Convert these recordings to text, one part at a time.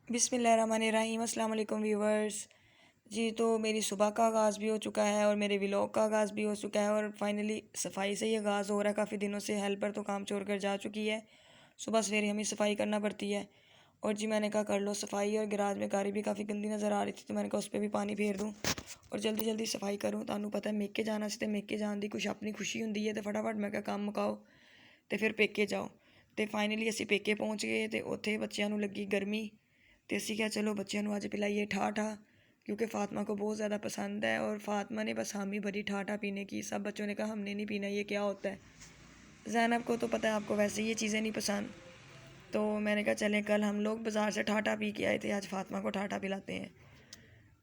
बिस्मिल्लाहिर्रहमानिर्रहीम। अस्सलाम वालेकुम व्यूवर्स जी। तो मेरी सुबह का आगाज़ भी हो चुका है और मेरे व्लॉग का आगाज़ भी हो चुका है और फाइनली सफाई से ही आगाज़ हो रहा है। काफ़ी दिनों से हेल्पर तो काम छोड़ कर जा चुकी है। सुबह सवेरे हमें सफाई करना पड़ती है और जी मैंने कहा कर लो सफाई। और गैराज में गाड़ी भी काफ़ी गंदी नज़र आ रही थी तो मैंने कहा उस पर भी पानी फेर दूँ और जल्दी जल्दी सफाई करूँ। तानू पता है मेके जाना से मेके जान दी कुछ अपनी खुशी होंगी है तो फटाफट मैं काम मुकाओ तो फिर पेके जाओ। तो फाइनली असी पेके पहुँच गए तो उत्थे बच्चों को लगी गर्मी तो असी क्या चलो बच्चों को अज पिलाइए ठा क्योंकि फ़ातिमा को बहुत ज़्यादा पसंद है। और फ़ातिमा ने बस हामी भरी ठा पीने की। सब बच्चों ने कहा हमने नहीं पीना, ये क्या होता है। ज़ैनब को तो पता है आपको वैसे ये चीज़ें नहीं पसंद। तो मैंने कहा चलें कल हम लोग बाज़ार से ठाठा पी के आए थे, आज फ़ातिमा को ठाठा पिलाते हैं।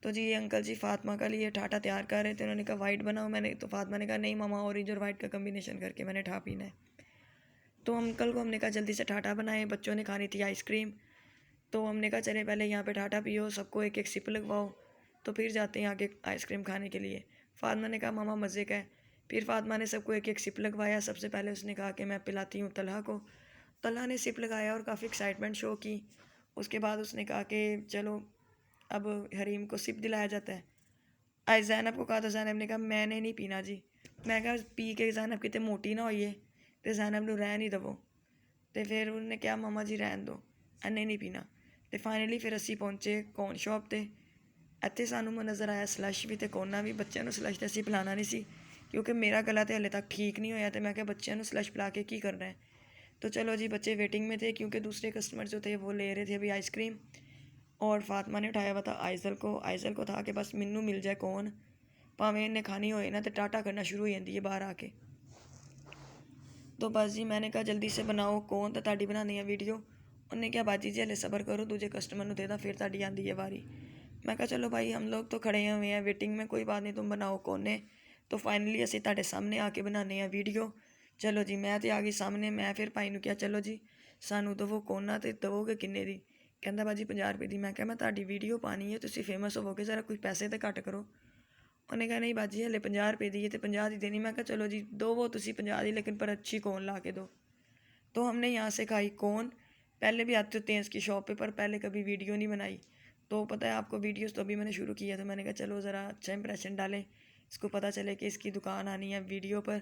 तो जी अंकल जी फ़ातिमा का लिए ठाठा तैयार कर रहे थे। उन्होंने कहा वाइट बनाओ। मैंने तो फ़ातिमा ने कहा नहीं मामा ऑरेंज और वाइट का कम्बिनेशन करके मैंने ठा पीना है। तो अंकल को हमने कहा जल्दी से ठाठा बनाए। बच्चों ने खानी थी आइसक्रीम तो हमने कहा चले पहले यहाँ पे ठाठा पियो, सबको एक एक सिप लगवाओ तो फिर जाते हैं आगे आइसक्रीम खाने के लिए। फ़ातिमा ने कहा मामा मज़े का है। फिर फ़ातिमा ने सबको एक एक सिप लगवाया। सबसे पहले उसने कहा कि मैं पिलाती हूँ तलहा को। तलहा ने सिप लगाया और काफ़ी एक्साइटमेंट शो की। उसके बाद उसने कहा कि चलो अब हरीम को सिप दिलाया जाता है। आज जैनब को कहा तो जैनब ने कहा मैंने नहीं पीना जी। मैं कहा पी के जैनब कितने मोटी ना होइए तो जैनब ने रहन ही दवो। तो फिर उन्होंने क्या मामा जी रहन दो, इन्हें नहीं पीना। तो फाइनली फिर असी पहुँचे कॉर्न शॉप ते। ਇੱਥੇ ਸਾਨੂੰ ਨਜ਼ਰ ਆਇਆ ਸਲਸ਼ ਵੀ ਤੇ ਕੋਨਾ ਵੀ। ਬੱਚਿਆਂ ਨੂੰ ਸਲਸ਼ ਤੇ ਅਸੀਂ ਪਿਲਾਣਾ नहीं सी क्योंकि मेरा गला तो हले तक ठीक नहीं होया। तो मैं क्या बच्चों को स्लश पिला के की करना है। तो चलो जी बच्चे वेटिंग में थे क्योंकि दूसरे कस्टमर जो थे वो ले रहे थे अभी आइसक्रीम। और फातिमा ने उठाया हुआ था आइजल को। आइजल को था कि बस मैनू मिल जाए कौन, भावें इन्हें खानी होए ना तो टाटा करना शुरू हो जाती है बाहर आके। तो बस जी मैंने कहा जल्दी से बनाओ कौन तो ताड़ी बनानी है वीडियो। उन्हें क्या बाजी जी हले सबर करो दूजे कस्टमर को देदा फिर ताड़ी आती है बारी। मैं कहा चलो भाई हम लोग तो खड़े हुए हैं वेटिंग में, कोई बात नहीं तुम बनाओ कोने। तो फाइनली असी ताड़े सामने आके बनाने हैं वीडियो। चलो जी मैं तो आ गई सामने। मैं फिर भाई ने कहा चलो जी सानू दवो कोना तो दवोगे किन्ने दी। कहता भाजी 50 रुपये की। मैं क्या मैं ताड़ी वीडियो पानी है तुम फेमस होवोगे ज़रा कुछ पैसे तो घट करो। उन्हें कहा नहीं बाजी हले 50 रुपये दी है तो 50 दी देनी। मैं कहा चलो जी दो वो तुम 50 दी लेकिन पर अच्छी कौन ला के दो। तो हमने यहाँ से खाई कौन। पहले भी आते होते हैं इसकी शॉप पे पर पहले कभी वीडियो नहीं बनाई। तो पता है आपको वीडियोस तो अभी मैंने शुरू किया तो मैंने कहा चलो ज़रा अच्छा इंप्रेशन डालें, इसको पता चले कि इसकी दुकान आनी है वीडियो पर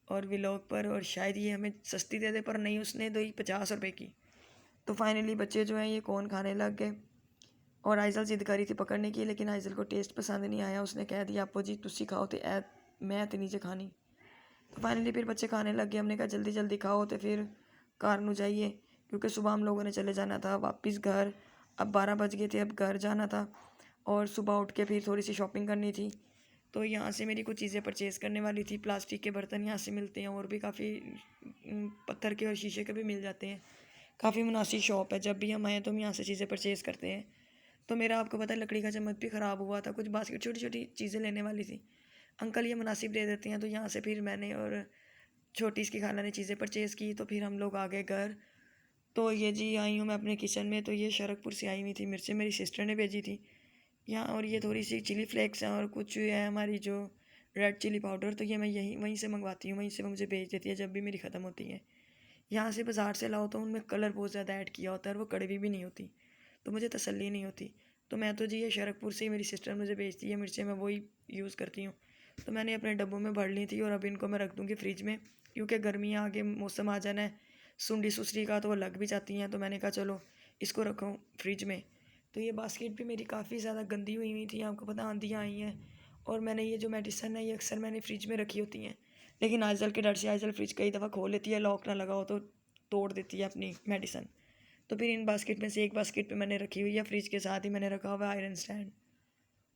और व्लॉग पर और शायद ये हमें सस्ती दे दे। पर नहीं, उसने दो ही 50 रुपये की। तो फाइनली बच्चे जो हैं ये कौन खाने लग गए। और आइजल जिद करी थी पकड़ने की लेकिन आइजल को टेस्ट पसंद नहीं आया। उसने कह दिया आपो जी तुसी खाओ तो मैं तो नीचे खानी। तो फाइनली फिर बच्चे खाने लग गए। हमने कहा जल्दी जल्दी खाओ तो फिर घर में जाइए क्योंकि सुबह हम लोगों ने चले जाना था वापस घर। अब 12 बज गए थे, अब घर जाना था और सुबह उठ के फिर थोड़ी सी शॉपिंग करनी थी। तो यहाँ से मेरी कुछ चीज़ें परचेज़ करने वाली थी। प्लास्टिक के बर्तन यहाँ से मिलते हैं और भी काफ़ी पत्थर के और शीशे के भी मिल जाते हैं। काफ़ी मुनासिब शॉप है, जब भी हम आए तो हम यहाँ से चीज़ें परचेज़ करते हैं। तो मेरा आपको पता है लकड़ी का चम्मच भी ख़राब हुआ था। कुछ बास्केट छोटी छोटी चीज़ें लेने वाली थी। अंकल ये मुनासिब दे देते हैं तो यहाँ से फिर मैंने और छोटी इसकी खाला ने चीज़ें परचेज़ की। तो फिर हम लोग आ गए घर। तो ये जी आई हूँ मैं अपने किचन में। तो ये शरकपुर से आई हुई थी मिर्चें, मेरी सिस्टर ने भेजी थी यहाँ। और ये थोड़ी सी चिली फ्लेक्स हैं और कुछ है हमारी जो रेड चिली पाउडर। तो ये मैं वहीं से मंगवाती हूँ, वहीं से वो मुझे भेज देती है जब भी मेरी ख़त्म होती है। यहाँ से बाज़ार से लाओ तो उनमें कलर बहुत ज़्यादा ऐड किया होता है और वो कड़वी भी नहीं होती तो मुझे तसल्ली नहीं होती। तो मैं तो जी ये शरकपुर से ही मेरी सिस्टर मुझे भेजती है मिर्चें, मैं वही यूज़ करती हूँ। तो मैंने अपने डब्बों में भर ली थी और अब इनको मैं रख दूँगी फ्रिज में क्योंकि गर्मियाँ आगे मौसम आ जाना है सुंडी सुसरी का तो वो लग भी जाती हैं। तो मैंने कहा चलो इसको रखो फ्रिज में। तो ये बास्केट भी मेरी काफ़ी ज़्यादा गंदी हुई हुई थी, आपको पता आंधियाँ आई हैं। और मैंने ये जो मेडिसन है ये अक्सर मैंने फ्रिज में रखी होती हैं लेकिन आइजल के डर से आइजल फ्रिज कई दफ़ा खोल लेती है, लॉक ना लगाओ तो तोड़ देती है अपनी मेडिसन। तो फिर इन बास्केट में से एक बास्केट पे मैंने रखी हुई है, फ्रिज के साथ ही मैंने रखा हुआ है आयरन स्टैंड,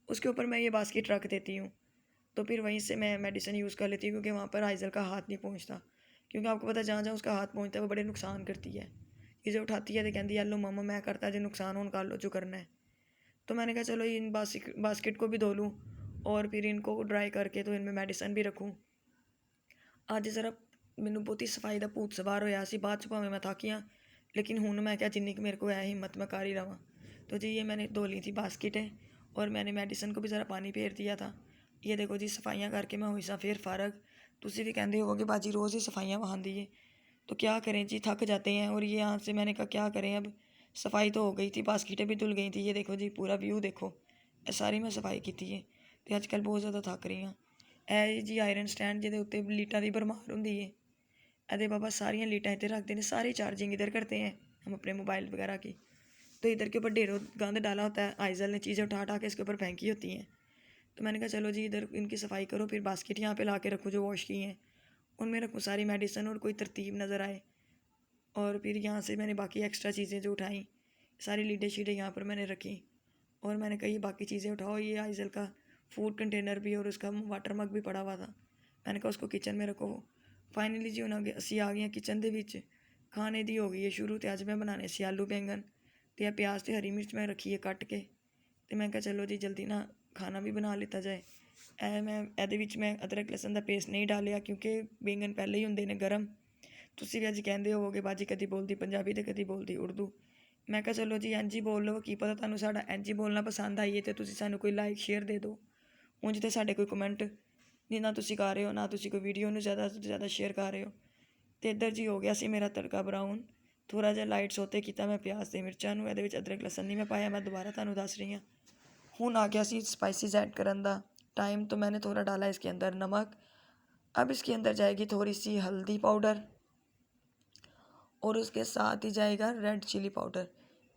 उसके ऊपर मैं ये बास्केट रख देती हूँ। तो फिर वहीं से मैं मेडिसिन यूज़ कर लेती हूँ क्योंकि वहाँ पर आइजल का हाथ नहीं पहुँचता। क्योंकि आपको पता है जहाँ जहाँ उसका हाथ पहुँचता है वो बड़े नुकसान करती है। ये जो उठाती है तो कहती है लो मामा मैं करता जो नुकसान हो कर लो जो करना है। तो मैंने कहा चलो इन बास्केट को भी धो लूँ और फिर इनको ड्राई करके तो इनमें मेडिसिन भी रखूँ। ਅੱਜ ज़रा ਮੈਨੂੰ ਬਹੁਤੀ सफाई का भूत सवार होया सी। बाद च भावें मैं थक गया लेकिन हुण मैं क्या जिन्नी मेरे को है हिम्मत मैं कर ही रहा। तो जी ये मैंने धो ली थी बास्केट है और मैंने मेडिसिन को भी ज़रा पानी फेर दिया था। ये देखो जी सफाइयाँ करके मैं हुई सा फिर फ़र्क। तुसी भी कहते हो कि बाजी रोज़ ही सफाइयाँ वहांदी है तो क्या करें जी, थक जाते हैं। और ये यहाँ से मैंने कहा क्या करें अब सफाई तो हो गई थी, बास्केटें भी धुल गई थी। ये देखो जी पूरा व्यू देखो, सारी मैं सफाई की है। तो अजकल बहुत ज़्यादा थक रही हाँ। ए जी आयरन स्टैंड जिहदे उत्ते लीटां दी भरमार होंदी है, अरे बाबा सारियां लीटां इधर रखते हैं, सारी चार्जिंग इधर करते हैं हम अपने मोबाइल वगैरह की। तो इधर के ऊपर ढेरों गंद डाला होता है, आइजल ने चीज़ें उठा उठा के इसके ऊपर फेंकी होती हैं। तो मैंने कहा चलो जी इधर इनकी सफाई करो, फिर बास्केट यहाँ पे ला के रखो जो वॉश की हैं, उनमें रखूँ सारी मेडिसिन और कोई तरतीब नज़र आए। और फिर यहाँ से मैंने बाकी एक्स्ट्रा चीज़ें जो उठाई, सारी लीडे शीडे यहाँ पर मैंने रखी। और मैंने कहा ये बाकी चीज़ें उठाओ, ये आइजल का फूड कंटेनर भी और उसका वाटर मग भी पड़ा हुआ था, मैंने कहा उसको किचन में रखो। फाइनली जी हूँ असी आ गए किचन के विच, खाने की हो गई है शुरू। तो अज मैं बनाने से आलू बैंगन तो प्याज तो हरी मिर्च मैं रखी है कट के। तो मैं कहा चलो जी जल्दी ना खाना भी बना लिता जाए। मैं मैं अदरक लसन का पेस्ट नहीं डालिया क्योंकि बैंगन पहले ही होंगे ने गर्म। तुसी भी अज कहते होवोगे बाजी कदी बोलती पंजाबी तो कदी बोलती उर्दू। मैं कहा चलो जी इंज ही बोल लो, की पता तुहानू साडा इंज ही बोलना पसंद आइए तो तुसी सानू कोई लाइक शेयर दे दो। ਉਂਝ तो साडे कोई कमेंट नहीं ना तुसी कर रहे हो, ना तुसी कोई वीडियो नू ज़्यादा तो ज़्यादा शेयर कर रहे हो। तो इधर जी हो गया सी मेरा तड़का ब्राउन, थोड़ा जिहा लाइट सोते किया मैं प्याज ते मिर्चां नू, इहदे विच अदरक लसन नहीं मैं पाया, मैं दोबारा तुहानू दस रही हाँ। हुण आ गया सी स्पाइसिस ऐड करन दा टाइम, तो मैंने थोड़ा डाला इसके अंदर नमक। अब इसके अंदर जाएगी थोड़ी सी हल्दी पाउडर और उसके साथ ही जाएगा रेड चिली पाउडर।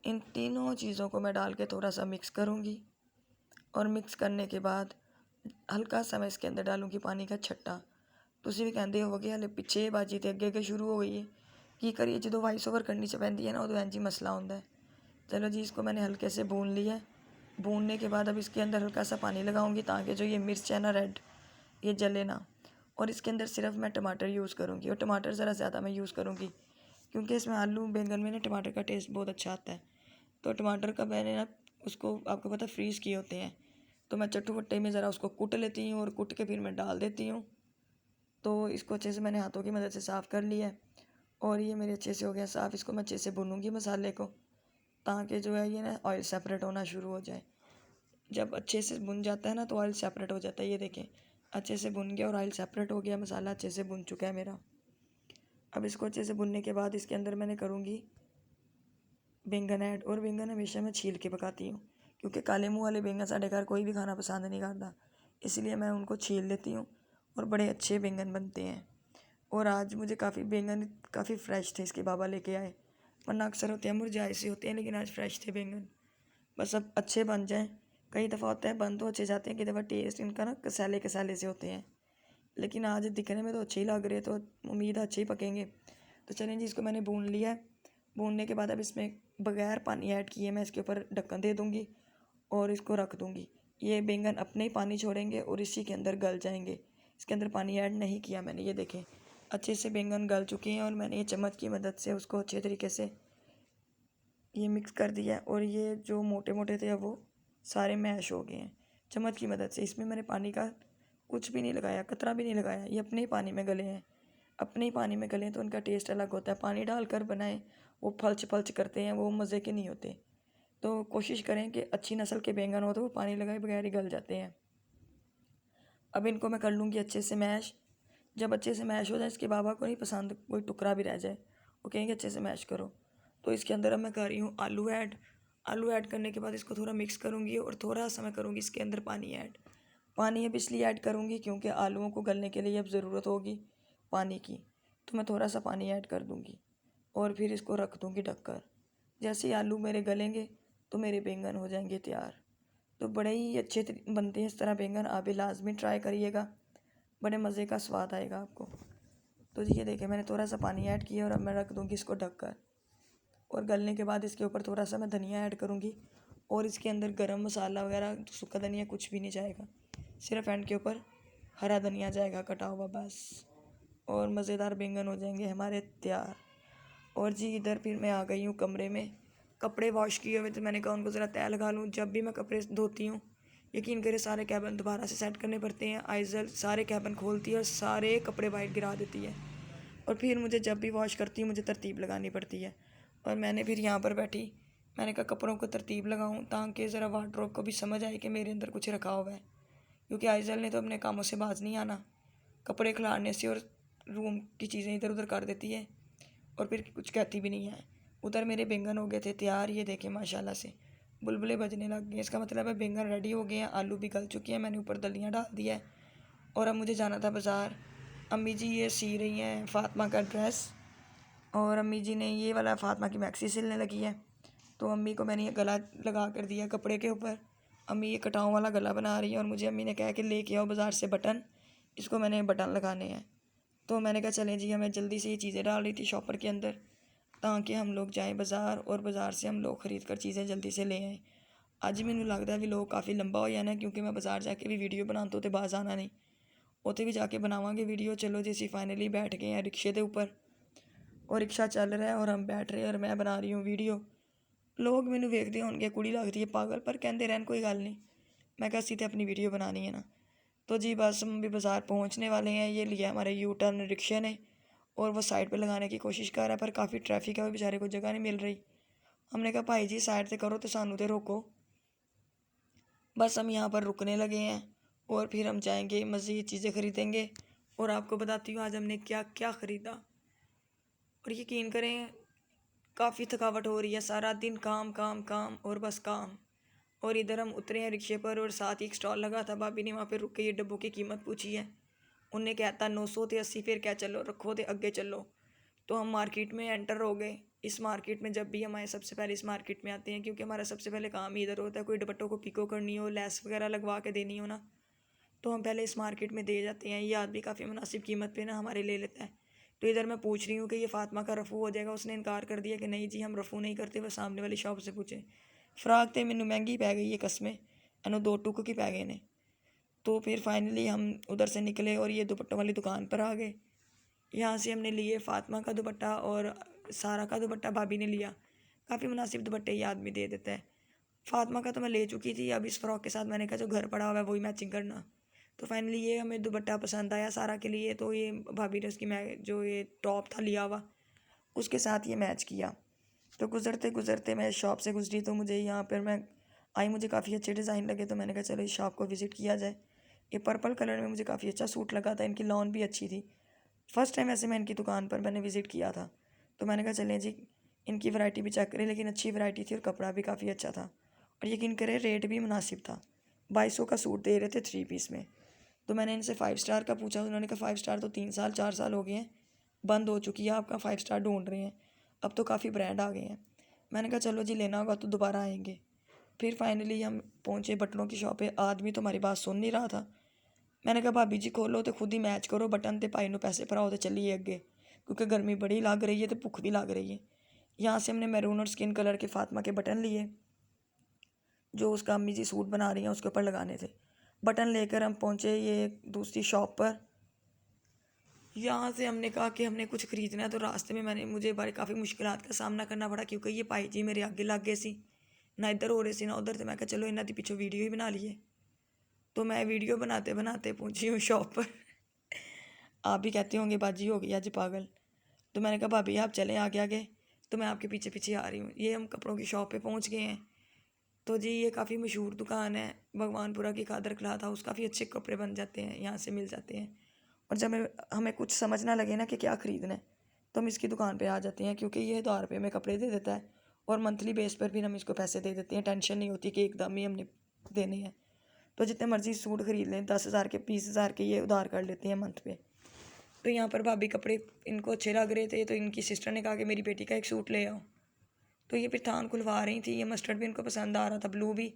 इन तीनों चीज़ों को मैं डाल के थोड़ा सा मिक्स करूँगी और मिक्स करने के बाद हल्का सा मैं इसके अंदर डालूँगी पानी का छट्टा। तुसी भी कहते होवोगे हले पिछे बाजी तो अगे अगे शुरू हो गई है, की करिए जो वॉइस ओवर करनी पैंती है ना उदों इंज ही मसला होंदा है। चलो जी इसको मैंने हल्के से भून लिया है। भूनने के बाद अब इसके अंदर हल्का सा पानी लगाऊंगी ताकि जो ये मिर्च है ना रेड ये जले ना। और इसके अंदर सिर्फ मैं टमाटर यूज़ करूँगी, और टमाटर ज़रा ज़्यादा मैं यूज़ करूँगी क्योंकि इसमें आलू बैंगन में ना टमाटर का टेस्ट बहुत अच्छा आता है। तो टमाटर का मैंने ना उसको आपको पता फ्रीज़ किए होते हैं, तो मैं चट्टू में ज़रा उसको कूट लेती हूँ और कूट के फिर मैं डाल देती हूँ। तो इसको अच्छे से मैंने हाथों की मदद से साफ़ कर लिया है और ये मेरे अच्छे से हो गया साफ़। इसको मैं अच्छे से भूनूंगी मसाले को ताकि जो है ये ना ऑयल सेपरेट होना शुरू हो जाए। जब अच्छे से भुन जाता है ना तो ऑयल सेपरेट हो जाता है। ये देखें अच्छे से भुन गया और ऑयल सेपरेट हो गया, मसाला अच्छे से भुन चुका है मेरा। अब इसको अच्छे से भुनने के बाद इसके अंदर मैंने करूँगी बैंगन ऐड, और बैंगन हमेशा मैं छील के पकाती हूँ क्योंकि काले मुँह वाले बैंगन साढ़े घर कोई भी खाना पसंद नहीं करता, इसलिए मैं उनको छील लेती हूँ और बड़े अच्छे बैंगन बनते हैं। और आज मुझे काफ़ी बैंगन काफ़ी फ्रेश थे इसके बाबा लेके आए, वरना अक्सर होते हैं मुरझाए से होते हैं, लेकिन आज फ्रेश थे बैंगन। बस अब अच्छे बन जाएं। कई दफ़ा होता है बन तो अच्छे जाते हैं, कई दफ़ा टेस्ट इनका ना कसाले कसाले से होते हैं, लेकिन आज दिखने में तो अच्छे ही लग रहे, तो उम्मीद है अच्छे ही पकेंगे। तो चलें जी इसको मैंने भून लिया है। भूनने के बाद अब इसमें बगैर पानी ऐड किए मैं इसके ऊपर ढक्कन दे दूँगी और इसको रख दूँगी। ये बैंगन अपने ही पानी छोड़ेंगे और इसी के अंदर गल जाएंगे। इसके अंदर पानी ऐड नहीं किया मैंने। ये देखें अच्छे से बैंगन गल चुके हैं और मैंने ये चम्मच की मदद से उसको अच्छे तरीके से ये मिक्स कर दिया और ये जो मोटे मोटे थे वो सारे मैश हो गए हैं चम्मच की मदद से। इसमें मैंने पानी का कुछ भी नहीं लगाया, कतरा भी नहीं लगाया, ये अपने ही पानी में गले हैं। अपने ही पानी में गले तो उनका टेस्ट अलग होता है। पानी डालकर बनाएं वो फल्च फल्च करते हैं, वो मज़े के नहीं होते। तो कोशिश करें कि अच्छी नस्ल के बैंगन हो तो वो पानी लगाए बगैर ही गल जाते हैं। अब इनको मैं कर लूँगी अच्छे से मैश। जब अच्छे से मैश हो जाए, इसके बाबा को नहीं पसंद कोई टुकड़ा भी रह जाए, वो कहेंगे अच्छे से मैश करो। तो इसके अंदर अब मैं कर रही हूँ आलू ऐड। आलू ऐड करने के बाद इसको थोड़ा मिक्स करूँगी और थोड़ा सा मैं करूँगी इसके अंदर पानी ऐड। पानी अब इसलिए ऐड करूँगी क्योंकि आलूओं को गलने के लिए अब ज़रूरत होगी पानी की, तो मैं थोड़ा सा पानी ऐड कर दूँगी और फिर इसको रख दूँगी ढककर। जैसे ही आलू मेरे गलेंगे तो मेरे बैंगन हो जाएंगे तैयार। तो बड़े ही अच्छे बनते हैं इस तरह बैंगन, आप भी लाजमी ट्राई करिएगा, बड़े मज़े का स्वाद आएगा आपको। तो ये देखें मैंने थोड़ा सा पानी ऐड किया और अब मैं रख दूँगी इसको ढककर। और गलने के बाद इसके ऊपर थोड़ा सा मैं धनिया ऐड करूँगी और इसके अंदर गरम मसाला वगैरह सूखा धनिया कुछ भी नहीं जाएगा, सिर्फ एंड के ऊपर हरा धनिया जाएगा कटा हुआ बस। और मज़ेदार बैंगन हो जाएंगे हमारे तैयार। और जी इधर फिर मैं आ गई हूँ कमरे में। कपड़े वॉश किए हुए थे, मैंने कहा उनको ज़रा तय लगा लूँ। जब भी मैं कपड़े धोती हूँ यकीन करे सारे कैबन दोबारा से सेट करने पड़ते हैं। आइजल सारे कैबन खोलती है और सारे कपड़े बाहर गिरा देती है, और फिर मुझे जब भी वॉश करती हूँ मुझे तरतीब लगानी पड़ती है। और मैंने फिर यहाँ पर बैठी, मैंने कहा कपड़ों को तरतीब लगाऊँ ताकि ज़रा वार्डरोब को भी समझ आए कि मेरे अंदर कुछ रखा हुआ है, क्योंकि आइजल ने तो अपने कामों से बाज नहीं आना। कपड़े खिलाड़ने से और रूम की चीज़ें इधर उधर कर देती है और फिर कुछ कहती भी नहीं है। उधर मेरे बैंगन हो गए थे तैयार, ये देखें माशाल्लाह से बुलबुले बजने लग गए। इसका मतलब है बैंगन रेडी हो गए हैं, आलू भी गल चुके हैं, मैंने ऊपर दलियाँ डाल दिया है। और अब मुझे जाना था बाज़ार। अम्मी जी ये सी रही हैं फ़ातिमा का ड्रेस, और अम्मी जी ने ये वाला फ़ातिमा की मैक्सी सिलने लगी है। तो अम्मी को मैंने ये गला लगा कर दिया कपड़े के ऊपर। अम्मी ये कटाऊँ वाला गला बना रही है, और मुझे अम्मी ने कहा कि लेके आओ बाज़ार से बटन, इसको मैंने बटन लगाने हैं। तो मैंने कहा चलें जी, हमें जल्दी से ये चीज़ें डाल रही थी शॉपर के अंदर, ताकि हम लोग जाएँ बाज़ार और बाज़ार से हम लोग ख़रीद कर चीज़ें जल्दी से ले आएँ। अज मैनू लगता है भी लोग काफ़ी लंबा हो जाना, क्योंकि मैं बाज़ार जाके भी वीडियो बनाने तो बाज आना नहीं, उत्थे भी जाके बनावांगे वीडियो। चलो जी असी फाइनली बैठ गए हैं रिक्शे के ऊपर, और रिक्शा चल रहा है और हम बैठ रहे हैं और मैं बना रही हूँ वीडियो। लोग मैनू वेखते होंगे कुड़ी लग रही है पागल, पर कहते रहन कोई गल नहीं। मैं कहा असी तो अपनी वीडियो बनानी है ना। तो जी बस हम भी बाज़ार पहुँचने वाले हैं। ये लिया हमारे यू टर्न रिक्शे ने, और वो साइड पे लगाने की कोशिश कर रहा है, पर काफ़ी ट्रैफिक है, वो बेचारे को जगह नहीं मिल रही। हमने कहा भाई जी साइड से करो, तो सानू तो रोको। बस हम यहाँ पर रुकने लगे हैं, और फिर हम जाएंगे मज़ीद चीज़ें ख़रीदेंगे, और आपको बताती हूँ आज हमने क्या क्या ख़रीदा। और यकीन करें काफ़ी थकावट हो रही है, सारा दिन काम काम काम और बस काम। और इधर हम उतरे हैं रिक्शे पर, और साथ ही एक स्टॉल लगा था, भाभी ने वहाँ पे रुक के ये डब्बों की कीमत पूछी है। उनने कहता 900 थे 80, फिर क्या चलो रखो थे अगे चलो। तो हम मार्केट में एंटर हो गए। इस मार्केट में जब भी हम आए सबसे पहले इस मार्केट में आते हैं, क्योंकि हमारा सबसे पहले काम ही इधर होता है। कोई दुपट्टों को पिको करनी हो, लेस वगैरह लगवा के देनी हो ना, तो हम पहले इस मार्केट में दे जाते हैं। ये आदमी काफ़ी मुनासिब कीमत पे ना हमारे ले लेता है। तो इधर मैं पूछ रही हूँ कि ये फ़ातिमा का रफ़ू हो जाएगा, उसने इनकार कर दिया कि नहीं जी हम रफ़ू नहीं करते, वह सामने वाली शॉप से पूछें। फ्राक तो मैनू महंगी पै गई है कसमें, इन्हों 2 टुक की पै गए ने। तो फिर फाइनली हम उधर से निकले और ये दुपट्टों वाली दुकान पर आ गए। यहाँ से हमने लिए फ़ातिमा का दुपट्टा और सारा का दुपट्टा भाभी ने लिया। काफ़ी मुनासिब दुपट्टे ये आदमी दे देता है। फ़ातिमा का तो मैं ले चुकी थी, अब इस फ़्रॉक के साथ मैंने कहा जो घर पड़ा हुआ है वही मैचिंग करना। तो फाइनली ये हमें दुपट्टा पसंद आया सारा के लिए, तो ये भाभी ने उसकी मैं जो ये टॉप था लिया हुआ उसके साथ ये मैच किया। तो गुज़रते गुज़रते मैं शॉप से गुजरी, तो मुझे यहाँ पर मैं आई, मुझे काफ़ी अच्छे डिज़ाइन लगे, तो मैंने कहा चलो इस शॉप को विज़िट किया जाए। ये पर्पल कलर में मुझे काफ़ी अच्छा सूट लगा था, इनकी लॉन भी अच्छी थी। फ़र्स्ट टाइम ऐसे मैं इनकी दुकान पर मैंने विज़िट किया था, तो मैंने कहा चलें जी इनकी वैरायटी भी चेक करें। लेकिन अच्छी वैरायटी थी और कपड़ा भी काफ़ी अच्छा था, और यकीन करें रेट भी मुनासिब था। 2200 का सूट दे रहे थे 3 पीस में। तो मैंने इनसे 5 स्टार का पूछा, उन्होंने कहा 5 स्टार तो 3 साल 4 साल हो गए हैं, बंद हो चुकी है, आपका 5 स्टार ढूंढ रहे हैं, अब तो काफ़ी ब्रांड आ गए हैं। मैंने कहा चलो जी लेना होगा तो दोबारा आएंगे। फिर फाइनली हम पहुँचे बटनों की शॉप पे। आदमी तो हमारी बात सुन नहीं रहा था। मैंने कहा भाभी जी खोलो तो खुद ही मैच करो बटन, तो भाई नू पैसे भराओ तो चलिए अगे, क्योंकि गर्मी बड़ी लग रही है तो भुख भी लग रही है। यहाँ से हमने मैरून और स्किन कलर के फ़ातिमा के बटन लिए, जो उसका अम्मी जी सूट बना रही हैं उसके ऊपर लगाने थे। बटन लेकर हम पहुँचे ये दूसरी शॉप पर। यहाँ से हमने कहा कि हमने कुछ ख़रीदना है, तो रास्ते में मुझे बड़े काफ़ी मुश्किलात का सामना करना पड़ा, क्योंकि ये भाई जी मेरे आगे लग गए सी, ना इधर हो रहे सी ना उधर। तो मैं कहा चलो इन्हों के पिछों वीडियो ही बना लिए। तो मैं वीडियो बनाते बनाते पहुंची हूँ शॉप पर। आप भी कहते होंगे बाजी हो गई आज पागल। तो मैंने कहा भाभी आप चलें आगे आगे, तो मैं आपके पीछे पीछे आ रही हूँ। ये हम कपड़ों की शॉप पे पहुंच गए हैं। तो जी ये काफ़ी मशहूर दुकान है, भगवानपुरा की कादर क्लॉथ हाउस। काफ़ी अच्छे कपड़े बन जाते हैं, यहाँ से मिल जाते हैं। और जब हमें कुछ समझ ना लगे ना कि क्या ख़रीदना है, तो हम इसकी दुकान पे आ जाते हैं, क्योंकि ये 1000 रुपये में कपड़े दे देता है, और मंथली बेस पर भी हम इसको पैसे दे देते हैं। टेंशन नहीं होती कि एकदम ही हमने देने हैं। तो जितने मर्ज़ी सूट ख़रीद लें, 10,000 के 20,000 के ये उधार कर लेते हैं मंथ पे। तो यहाँ पर भाभी कपड़े इनको अच्छे लग रहे थे, तो इनकी सिस्टर ने कहा कि मेरी बेटी का एक सूट ले आओ। तो ये फिर थान खुलवा रही थी। ये मस्टर्ड भी इनको पसंद आ रहा था, ब्लू भी,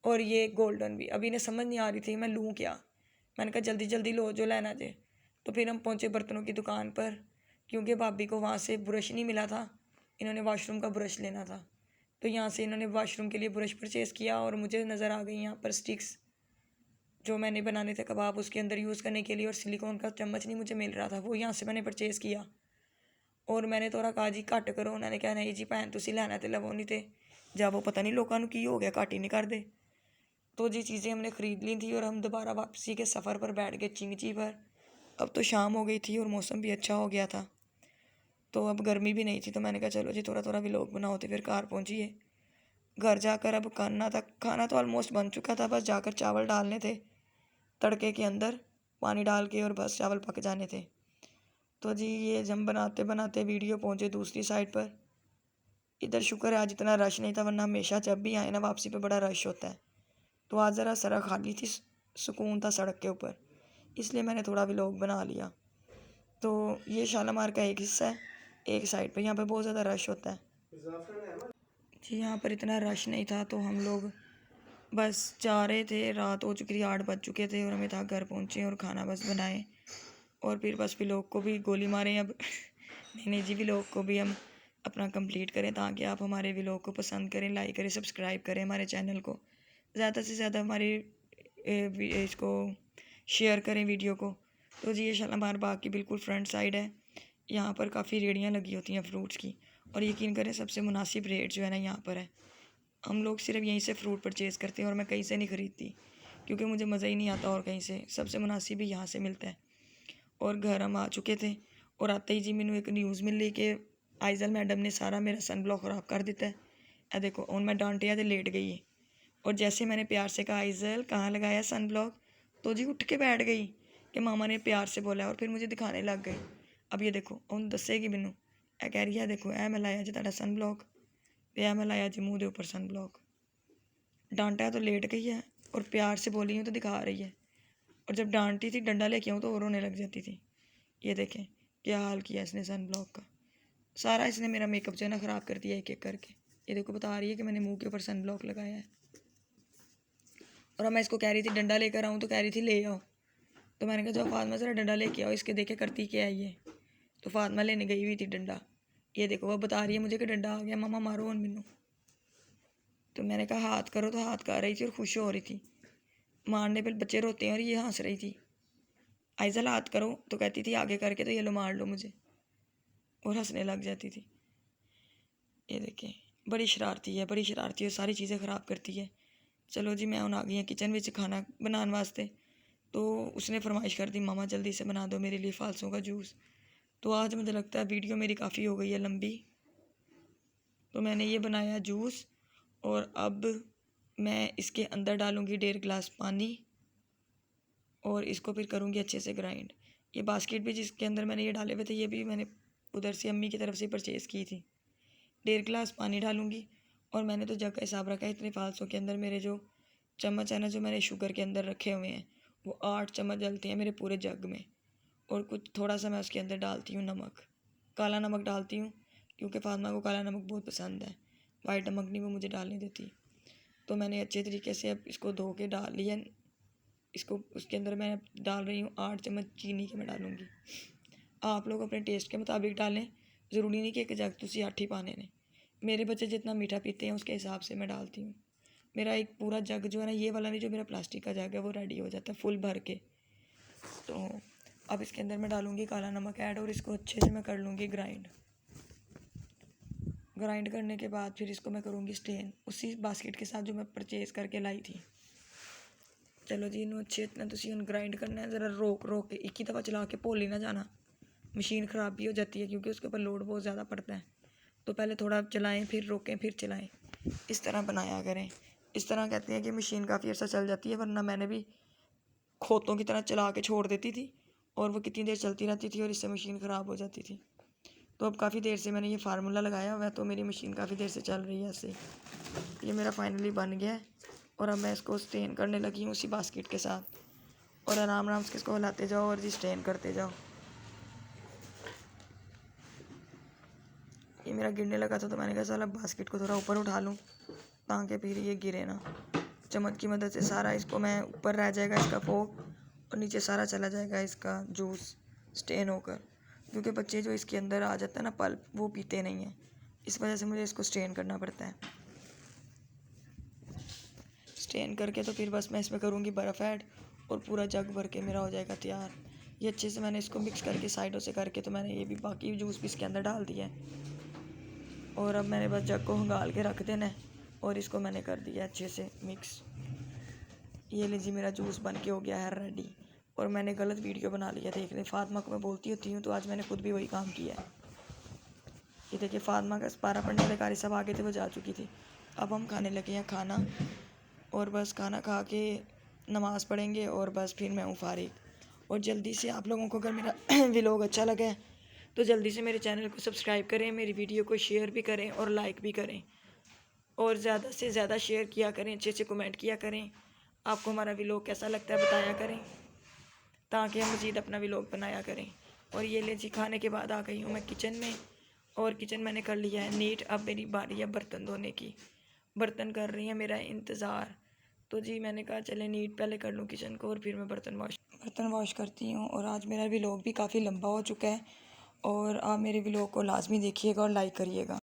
और ये गोल्डन भी। अभी इन्हें समझ नहीं आ रही थी मैं लूँ क्या। मैंने कहा जल्दी जल्दी लो जो लेना जे। तो फिर हम पहुँचे बर्तनों की दुकान पर, क्योंकि भाभी को वहाँ से ब्रश नहीं मिला था, इन्होंने वाशरूम का ब्रश लेना था। तो यहाँ से इन्होंने वाशरूम के लिए ब्रश परचेज़ किया, और मुझे नज़र आ गई यहाँ पर स्टिक्स जो मैंने बनाने थे कबाब उसके अंदर यूज़ करने के लिए, और सिलिकॉन का चम्मच नहीं मुझे मिल रहा था, वो यहाँ से मैंने परचेज़ किया। और मैंने थोड़ा कहा जी घट करो, उन्होंने कहा नहीं जी भैन तुसी लैना तो लवो, नहीं तो जब वो पता नहीं लोगों की हो गया घट ही नहीं करते। तो जी चीज़ें हमने ख़रीद ली थी, और हम दोबारा वापसी के सफ़र पर बैठ गए चिंगची पर। अब तो शाम हो गई थी और मौसम भी अच्छा हो गया था, तो अब गर्मी भी नहीं थी। तो मैंने कहा चलो जी थोड़ा थोड़ा व्लॉग बनाओ। तो फिर कार पहुँचिए। घर जाकर अब खाना तो ऑलमोस्ट बन चुका था, बस जाकर चावल डालने थे तड़के के अंदर पानी डाल के, और बस चावल पक जाने थे। तो जी ये हम बनाते बनाते वीडियो पहुँचे दूसरी साइड पर। इधर शुक्र है आज इतना रश नहीं था, वरना हमेशा जब भी आए ना वापसी पे बड़ा रश होता है। तो आज ज़रा सड़क खाली थी, सुकून था सड़क के ऊपर, इसलिए मैंने थोड़ा व्लॉग बना लिया। तो ये शालामार का एक हिस्सा है, एक साइड पे यहाँ पे बहुत ज़्यादा रश होता है जी। यहाँ पर इतना रश नहीं था, तो हम लोग बस जा रहे थे, रात हो चुकी थी, 8 बज चुके थे और हमें था घर पहुँचे और खाना बस बनाए और फिर बस व्लॉग को भी गोली मारें अब। नहीं जी, व्लॉग को भी हम अपना कंप्लीट करें, ताकि आप हमारे व्लॉग को पसंद करें, लाइक करें, सब्सक्राइब करें हमारे चैनल को, ज़्यादा से ज़्यादा हमारे इसको शेयर करें वीडियो को। तो जी ये शालामार बाग की बिल्कुल फ्रंट साइड है। यहाँ पर काफ़ी रेड़ियाँ लगी होती हैं फ्रूट्स की, और यकीन करें सबसे मुनासिब रेट जो है ना यहाँ पर है। हम लोग सिर्फ यहीं से फ़्रूट परचेज़ करते हैं और मैं कहीं से नहीं ख़रीदती, क्योंकि मुझे मज़ा ही नहीं आता और कहीं से, सबसे मुनासिब ही यहाँ से मिलता है। और घर हम आ चुके थे और आते ही जी मैंने एक न्यूज़ मिली कि आइजल मैडम ने सारा मेरा सन ब्लॉक ख़राब कर दिता है। ए देखो, और मैं डांटिया तो लेट गई है, और जैसे मैंने प्यार से कहा आइजल कहाँ लगाया सन ब्लॉक, तो जी उठ के बैठ गई कि मामा ने प्यार से बोला, और फिर मुझे दिखाने लग गए। अब ये देखो उन दसेगी मैनू, ए कह रही है देखो ए मैं लाया जी तुहाडा सन ब्लॉक, ए मैं लाया जी मुँह के उपर सन ब्लॉक। डांटा तो लेट गई है और प्यार से बोली हूँ तो दिखा रही है, और जब डांटती थी डंडा लेके आऊँ तो और रोने लग जाती थी। ये देखें क्या हाल किया इसने सन ब्लॉक का, सारा इसने मेरा मेकअप जो है ना ख़राब कर दिया एक एक करके। ये देखो बता रही है कि मैंने मुंह के ऊपर सन ब्लॉक लगाया है, और अब मैं इसको कह रही थी डंडा लेकर आऊँ तो कह रही थी ले आओ। तो मैंने कहा जाओ फातिमा ज़रा डंडा लेके आओ, इसके देखे करती क्या है ये। तो फातिमा लेने गई हुई थी डंडा। ये देखो वह बता रही है मुझे कि डंडा आ गया, मामा मारो और मैनू। तो मैंने कहा हाथ करो, तो हाथ कर रही थी और खुश हो रही थी। मारने पर बच्चे रोते हैं और ये हंस रही थी। आइजल हाथ करो, तो कहती थी आगे करके तो ये लो मार लो मुझे, और हंसने लग जाती थी। ये देखें बड़ी शरारती है, बड़ी शरारती है, सारी चीज़ें ख़राब करती है। चलो जी मैं आ गई हैं किचन में खाना बनाने वास्ते। तो उसने फरमाइश कर दी मामा जल्दी से बना दो मेरे लिए फालसों का जूस। तो आज मुझे लगता है वीडियो मेरी काफ़ी हो गई है लंबी, तो मैंने ये बनाया जूस, और अब मैं इसके अंदर डालूँगी 1.5 गिलास पानी, और इसको फिर करूँगी अच्छे से ग्राइंड। ये बास्केट भी जिसके अंदर मैंने ये डाले हुए थे, ये भी मैंने उधर से अम्मी की तरफ से परचेज़ की थी। 1.5 गिलास पानी डालूँगी, और मैंने तो जग का हिसाब रखा है, इतने फालसों के अंदर मेरे जो चम्मच है ना, जो मैंने शुगर के अंदर रखे हुए हैं, वो 8 चम्मच डलते हैं मेरे पूरे जग में। और कुछ थोड़ा सा मैं उसके अंदर डालती हूँ नमक, काला नमक डालती हूँ, क्योंकि फातिमा को काला नमक बहुत पसंद है, वाइट नमक नहीं वो मुझे डालने देती। तो मैंने अच्छे तरीके से अब इसको धो के डाल लिया। इसको उसके अंदर मैं डाल रही हूँ 8 चम्मच चीनी के मैं डालूँगी। आप लोग अपने टेस्ट के मुताबिक डालें, ज़रूरी नहीं कि एक जग तुसी 8 ही पाने ने। मेरे बच्चे जितना मीठा पीते हैं उसके हिसाब से मैं डालती हूँ। मेरा एक पूरा जग जो है ना, ये वाला नहीं, जो मेरा प्लास्टिक का जग है वो रेडी हो जाता है फुल भर के। तो अब इसके अंदर मैं डालूँगी काला नमक ऐड, और इसको अच्छे से मैं कर लूँगी ग्राइंड। ग्राइंड करने के बाद फिर इसको मैं करूँगी स्टेन, उसी बास्केट के साथ जो मैं परचेज़ करके लाई थी। चलो जी इन्हों अच्छे इतना तुम हम ग्राइंड करना है, ज़रा रोक रोक के, एक ही दफ़ा चला के भूल ही ना जाना, मशीन ख़राब भी हो जाती है क्योंकि उसके ऊपर लोड बहुत ज़्यादा पड़ता है। तो पहले थोड़ा चलाएं, फिर रोकें, फिर चलाएं, इस तरह बनाया करें। इस तरह कहते हैं कि मशीन काफ़ी अर्सा चल जाती है, वरना मैंने भी खोतों की तरह चला के छोड़ देती थी और वो कितनी देर चलती रहती थी और इससे मशीन ख़राब हो जाती थी। तो अब काफ़ी देर से मैंने ये फार्मूला लगाया हुआ है, तो मेरी मशीन काफ़ी देर से चल रही है ऐसे। ये मेरा फाइनली बन गया है, और अब मैं इसको स्टेन करने लगी हूँ उसी बास्केट के साथ, और आराम आराम से इसको हिलाते जाओ और जी स्टेन करते जाओ। ये मेरा गिरने लगा था, तो मैंने कहा चल अब बास्केट को थोड़ा ऊपर उठा लूँ ताकि फिर ये गिरे ना। चम्मच की मदद से सारा इसको मैं ऊपर रह जाएगा इसका फोक, और नीचे सारा चला जाएगा इसका जूस स्टेन होकर, क्योंकि बच्चे जो इसके अंदर आ जाता है ना पल्प, वो पीते नहीं हैं, इस वजह से मुझे इसको स्टेन करना पड़ता है। स्टेन करके तो फिर बस मैं इसमें करूँगी बर्फ़ ऐड, और पूरा जग भर के मेरा हो जाएगा तैयार। ये अच्छे से मैंने इसको मिक्स करके साइडों से करके, तो मैंने ये भी बाकी जूस भी इसके अंदर डाल दिया है, और अब मैंने बस जग को हंगाल के रख देना है, और इसको मैंने कर दिया अच्छे से मिक्स। ये लीजिए मेरा जूस बन के हो गया है रेडी। और मैंने गलत वीडियो बना लिया, देख लें, फातिमा को मैं बोलती होती हूँ, तो आज मैंने खुद भी वही काम किया है। ये देखिए फातिमा का पारा पढ़ने वाले कारी सब आगे थे, वो जा चुकी थी। अब हम खाने लगे हैं खाना, और बस खाना खा के नमाज़ पढ़ेंगे और बस फिर मैं हूँ फारिग। और जल्दी से आप लोगों को अगर मेरा व्लॉग अच्छा लगा है तो जल्दी से मेरे चैनल को सब्सक्राइब करें, मेरी वीडियो को शेयर भी करें और लाइक भी करें, और ज़्यादा से ज़्यादा शेयर किया करें, अच्छे से कमेंट किया करें। आपको हमारा व्लॉग कैसा लगता है बताया करें, ताकि हम मज़ीद अपना व्लॉग बनाया करें। और ये ले जी, खाने के बाद आ गई हूँ मैं किचन में, और किचन मैंने कर लिया है नीट। अब मेरी बारी है बर्तन धोने की। बर्तन कर रही है मेरा इंतज़ार। तो जी मैंने कहा चले नीट पहले कर लूँ किचन को, और फिर मैं बर्तन वॉश करती हूँ। और आज मेरा व्लॉग भी काफ़ी लंबा हो चुका है, और आप मेरे व्लॉग को लाजमी देखिएगा और लाइक करिएगा।